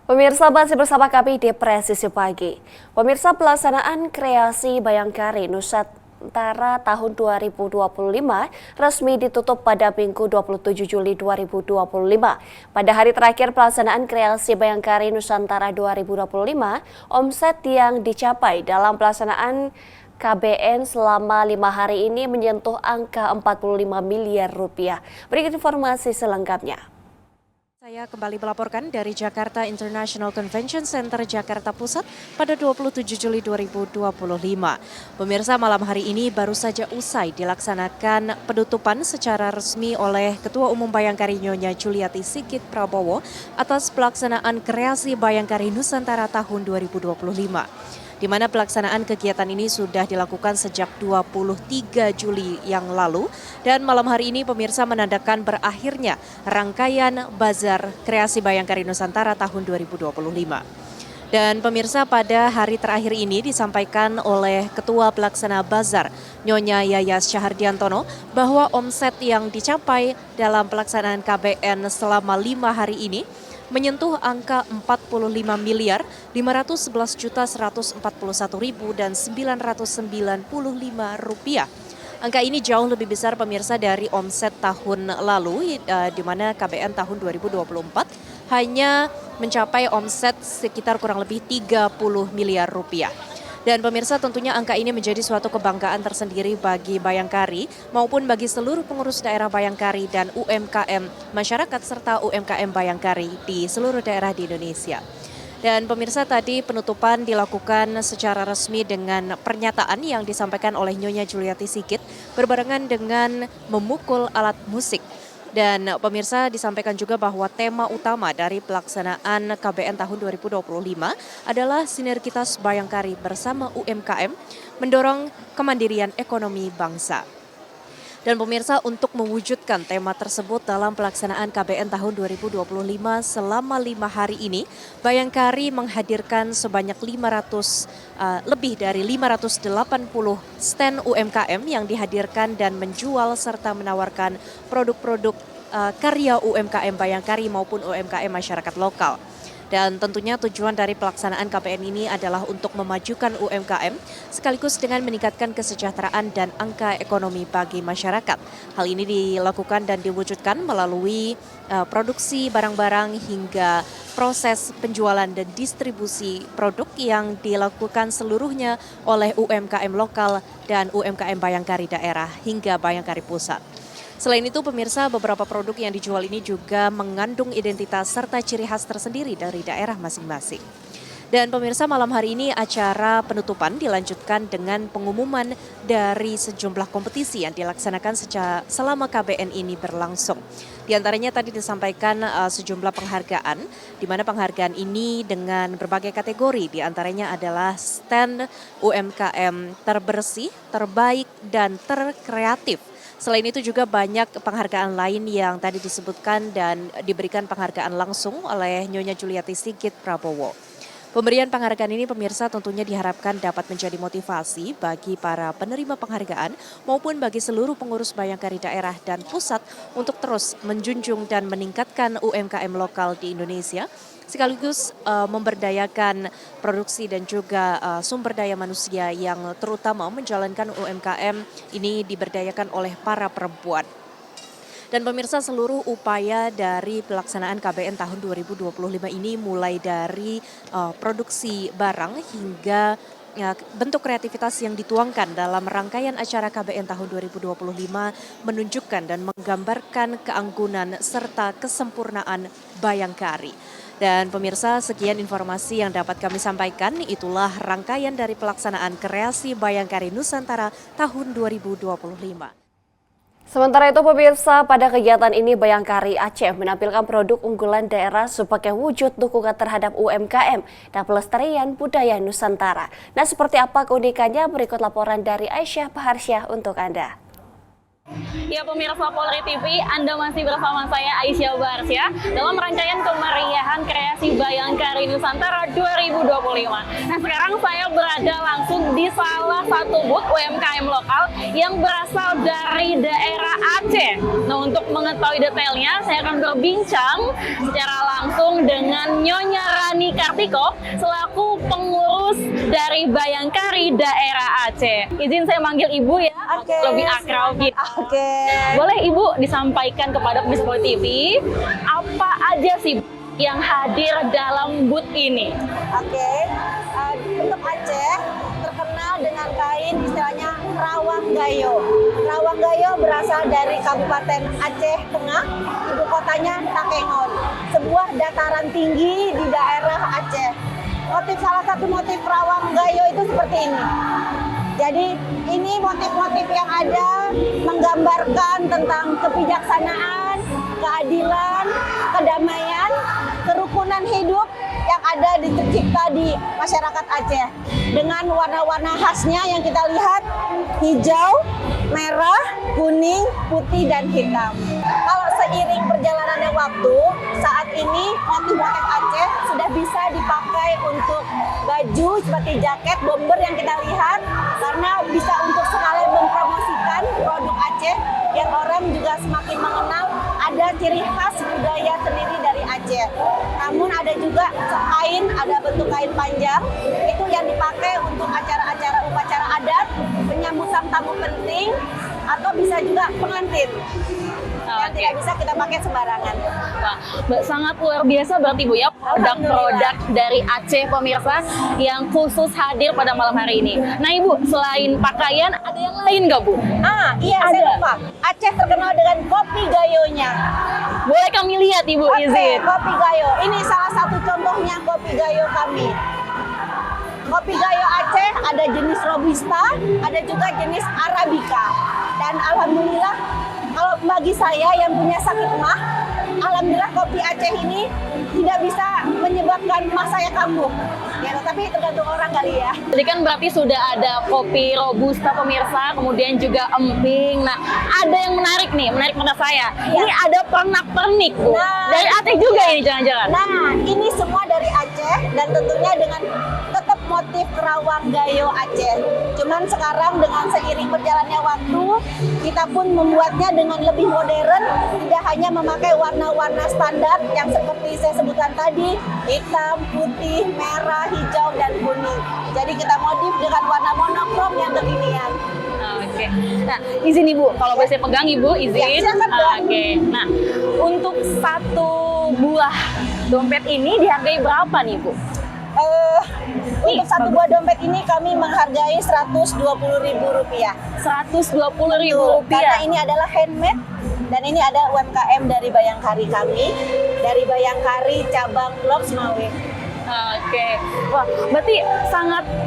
Pemirsa, masih bersama kami di Presisi Pagi. Pemirsa, pelaksanaan kreasi Bayangkari Nusantara tahun 2025 resmi ditutup pada Minggu 27 Juli 2025. Pada hari terakhir pelaksanaan kreasi Bayangkari Nusantara 2025, omset yang dicapai dalam pelaksanaan KBN selama 5 hari ini menyentuh angka 45 miliar rupiah. Berikut informasi selengkapnya. Saya kembali melaporkan dari Jakarta International Convention Center, Jakarta Pusat pada 27 Juli 2025. Pemirsa, malam hari ini baru saja usai dilaksanakan penutupan secara resmi oleh Ketua Umum Bayangkari Nyonya Juliati Sigit Prabowo atas pelaksanaan kreasi Bayangkari Nusantara tahun 2025. Di mana pelaksanaan kegiatan ini sudah dilakukan sejak 23 Juli yang lalu. Dan malam hari ini pemirsa menandakan berakhirnya rangkaian Bazar Kreasi Bayangkari Nusantara tahun 2025. Dan pemirsa, pada hari terakhir ini disampaikan oleh Ketua Pelaksana Bazar Nyonya Yayas Syahardiantono bahwa omset yang dicapai dalam pelaksanaan KBN selama 5 hari ini menyentuh angka 45 miliar 511 juta 141 ribu dan 995 rupiah. Angka ini jauh lebih besar pemirsa dari omset tahun lalu di mana KBN tahun 2024 hanya mencapai omset sekitar kurang lebih 30 miliar rupiah. Dan pemirsa, tentunya angka ini menjadi suatu kebanggaan tersendiri bagi Bayangkari maupun bagi seluruh pengurus daerah Bayangkari dan UMKM masyarakat serta UMKM Bayangkari di seluruh daerah di Indonesia. Dan pemirsa, tadi penutupan dilakukan secara resmi dengan pernyataan yang disampaikan oleh Nyonya Juliati Sigit berbarengan dengan memukul alat musik. Dan pemirsa, disampaikan juga bahwa tema utama dari pelaksanaan KBN tahun 2025 adalah sinergitas Bayangkari bersama UMKM mendorong kemandirian ekonomi bangsa. Dan pemirsa, untuk mewujudkan tema tersebut dalam pelaksanaan KBN tahun 2025 selama 5 hari ini, Bayangkari menghadirkan sebanyak lebih dari 580 stand UMKM yang dihadirkan dan menjual serta menawarkan produk-produk karya UMKM Bayangkari maupun UMKM masyarakat lokal. Dan tentunya tujuan dari pelaksanaan KBN ini adalah untuk memajukan UMKM sekaligus dengan meningkatkan kesejahteraan dan angka ekonomi bagi masyarakat. Hal ini dilakukan dan diwujudkan melalui produksi barang-barang hingga proses penjualan dan distribusi produk yang dilakukan seluruhnya oleh UMKM lokal dan UMKM Bayangkari daerah hingga Bayangkari pusat. Selain itu pemirsa, beberapa produk yang dijual ini juga mengandung identitas serta ciri khas tersendiri dari daerah masing-masing. Dan pemirsa, malam hari ini acara penutupan dilanjutkan dengan pengumuman dari sejumlah kompetisi yang dilaksanakan selama KBN ini berlangsung. Di antaranya tadi disampaikan sejumlah penghargaan, di mana penghargaan ini dengan berbagai kategori, di antaranya adalah stand UMKM terbersih, terbaik, dan terkreatif. Selain itu juga banyak penghargaan lain yang tadi disebutkan dan diberikan penghargaan langsung oleh Nyonya Juliati Sigit Prabowo. Pemberian penghargaan ini pemirsa tentunya diharapkan dapat menjadi motivasi bagi para penerima penghargaan maupun bagi seluruh pengurus Bayangkari daerah dan pusat untuk terus menjunjung dan meningkatkan UMKM lokal di Indonesia, sekaligus memberdayakan produksi dan juga sumber daya manusia yang terutama menjalankan UMKM ini diberdayakan oleh para perempuan. Dan pemirsa, seluruh upaya dari pelaksanaan KBN tahun 2025 ini mulai dari produksi barang hingga bentuk kreativitas yang dituangkan dalam rangkaian acara KBN tahun 2025 menunjukkan dan menggambarkan keanggunan serta kesempurnaan Bayangkari. Dan pemirsa, sekian informasi yang dapat kami sampaikan. Itulah rangkaian dari pelaksanaan kreasi Bayangkari Nusantara tahun 2025. Sementara itu pemirsa, pada kegiatan ini Bayangkari Aceh menampilkan produk unggulan daerah sebagai wujud dukungan terhadap UMKM dan pelestarian budaya Nusantara. Nah, seperti apa keunikannya? Berikut laporan dari Aisyah Baharsyah untuk Anda. Ya pemirsa Polri TV, Anda masih bersama saya Aisyah Barsya dalam rangkaian kemeriahan kreasi Bayangkari Nusantara 2025. Nah sekarang saya berada langsung di salah satu booth UMKM lokal yang berasal dari daerah Aceh. Nah untuk mengetahui detailnya, saya akan berbincang secara langsung dengan Nyonya Rani Kartiko selaku pengurus dari Bayangkari daerah Aceh. Izin saya manggil Ibu ya, lebih akrab gitu. Boleh Ibu disampaikan kepada pemirsa Polri TV apa aja sih yang hadir dalam booth ini? Untuk Aceh terkenal dengan kain istilahnya rawang gayo. Rawang gayo berasal dari Kabupaten Aceh Tengah, ibu kotanya Takengon, sebuah dataran tinggi di daerah Aceh. Salah satu motif rawang gayo itu seperti ini. Jadi ini motif-motif yang ada menggambarkan tentang kebijaksanaan, keadilan, kedamaian, kerukunan hidup yang ada tercipta di masyarakat Aceh. Dengan warna-warna khasnya yang kita lihat, hijau, merah, kuning, putih, dan hitam. Kalau seiring perjalanannya waktu, saat ini motif-motif Aceh sudah bisa dipakai untuk baju seperti jaket, bomber yang kita lihat, karena bisa untuk sekalian mempromosikan produk Aceh, biar orang juga semakin mengenal ada ciri khas budaya sendiri dari Aceh. Namun ada juga kain, ada bentuk kain panjang, itu yang dipakai untuk acara-acara upacara adat, penyambutan tamu penting, atau bisa juga pengantin. Yang tidak bisa kita pakai sembarangan. Wah, sangat luar biasa berarti Bu ya, produk-produk dari Aceh pemirsa yang khusus hadir pada malam hari ini. Nah Ibu, selain pakaian ada yang lain nggak Bu? Iya, saya lupa. Aceh terkenal dengan kopi gayonya. Boleh kami lihat Ibu, izin? Kopi gayo. Ini salah satu contohnya kopi gayo kami. Kopi gayo Aceh ada jenis Robusta, ada juga jenis Arabica. Dan alhamdulillah kalau bagi saya yang punya sakit mah, alhamdulillah kopi Aceh ini tidak bisa menyebabkan mah saya kambuh. Ya, tapi tergantung orang kali ya. Jadi kan berarti sudah ada kopi Robusta pemirsa, kemudian juga emping. Nah, ada yang menarik nih, menarik pada saya. Ya. Ini ada pernak-pernik Bu. Nah, dari Aceh juga ini jangan-jangan. Nah, ini semua dari Aceh dan tentunya dengan tetap motif rawang gayo Aceh. Cuman sekarang dengan seiring berjalannya waktu, kita pun membuatnya dengan lebih modern, tidak hanya memakai warna-warna standar yang seperti saya sebutkan tadi, hitam, putih, merah, hijau, dan kuning. Jadi kita modif dengan warna monokrom yang kekinian. Oke. Nah, izin Ibu, kalau bisa pegang Ibu, izin. Ya, silakan, Bu. Oke. Nah, untuk satu buah dompet ini dihargai berapa nih Bu? Untuk satu buah dompet ini kami menghargai Rp120.000. Rp120.000. Karena ini adalah handmade dan ini ada UMKM dari Bayangkari kami, dari Bayangkari cabang Blok Semawe. Oke, wah berarti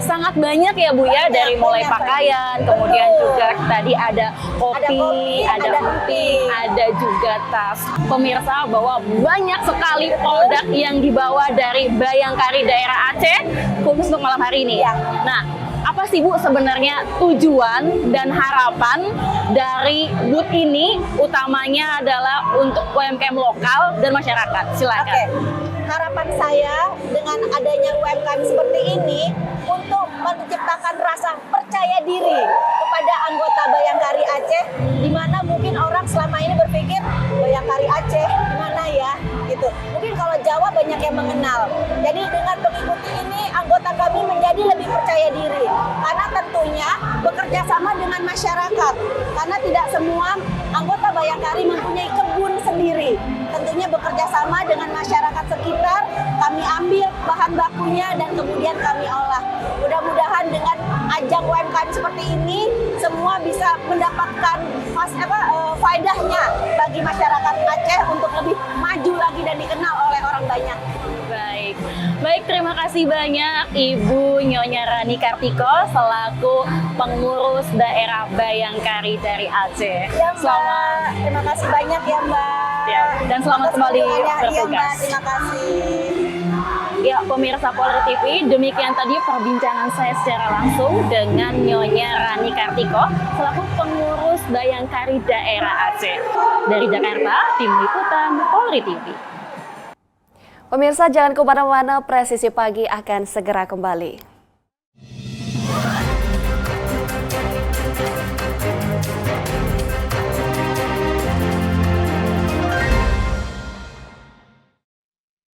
sangat banyak ya Bu ya, dari mulai pakaian, kemudian juga tadi ada kopi, ada emping, ada juga tas. Pemirsa bahwa banyak sekali produk yang dibawa dari Bayangkari daerah Aceh khusus untuk malam hari ini. Ya. Nah, apa sih Bu sebenarnya tujuan dan harapan dari booth ini? Utamanya adalah untuk UMKM lokal dan masyarakat. Silakan. Harapan saya dengan adanya UMKM seperti ini untuk menciptakan rasa percaya diri kepada anggota Bayangkari Aceh, di mana mungkin orang selama ini berpikir Bayangkari Aceh gimana ya gitu. Mungkin kalau Jawa banyak yang mengenal. Jadi dengan mengikuti ini anggota kami menjadi lebih percaya diri karena tentunya bekerja sama dengan masyarakat. Karena tidak semua anggota Bayangkari mempunyai kebun sendiri. Tentunya bekerja sama dengan masyarakat sekitar, kami ambil bahan bakunya dan kemudian kami olah. Mudah-mudahan dengan ajang UMKM seperti ini semua bisa mendapatkan faedahnya bagi masyarakat Aceh untuk lebih maju lagi dan dikenal oleh orang banyak. Baik, terima kasih banyak Ibu Nyonya Rani Kartiko selaku pengurus daerah Bayangkari dari Aceh. Ya, Mbak. Terima kasih banyak ya Mbak. Ya, dan selamat kembali bertugas. bertugas. Ya, Mbak. Terima kasih. Ya, pemirsa Polri TV, demikian tadi perbincangan saya secara langsung dengan Nyonya Rani Kartiko selaku pengurus Bayangkari Daerah Aceh. Dari Jakarta, tim liputan Polri TV. Pemirsa jangan kemana-mana, Presisi Pagi akan segera kembali.